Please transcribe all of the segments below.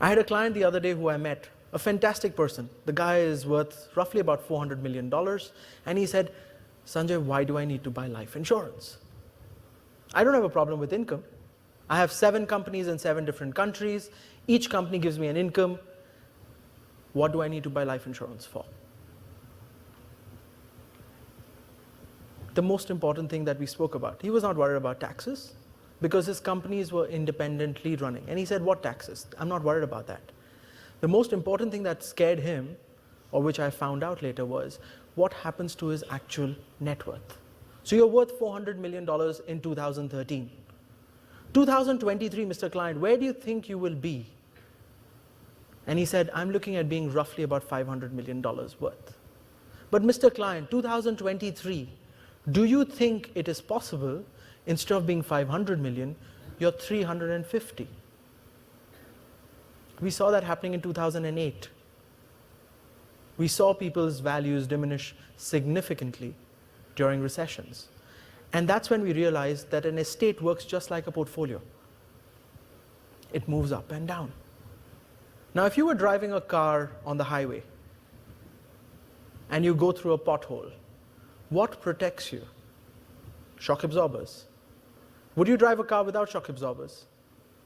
I had a client the other day who I met, a fantastic person. The guy is worth roughly about $400 million. And he said, Sanjay, why do I need to buy life insurance? I don't have a problem with income. I have 7 companies in 7 different countries. Each company gives me an income. What do I need to buy life insurance for? The most important thing that we spoke about, he was not worried about taxes because his companies were independently running. And he said, what taxes? I'm not worried about that. The most important thing that scared him, or which I found out later, was what happens to his actual net worth. So you're worth $400 million in 2013. 2023, Mr. Client, where do you think you will be? And he said, I'm looking at being roughly about $500 million worth. But Mr. Client, 2023, do you think it is possible, instead of being 500 million, you're 350? We saw that happening in 2008. We saw people's values diminish significantly during recessions. And that's when we realized that an estate works just like a portfolio. It moves up and down. Now, if you were driving a car on the highway and you go through a pothole, what protects you? Shock absorbers. Would you drive a car without shock absorbers?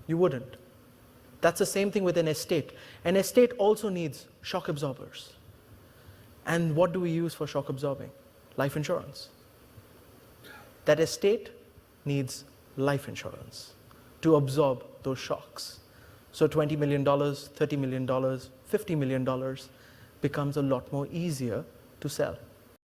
You wouldn't. That's the same thing with an estate. An estate also needs shock absorbers. And what do we use for shock absorbing? Life insurance. That estate needs life insurance to absorb those shocks. So $20 million, $30 million, $50 million becomes a lot more easier to sell.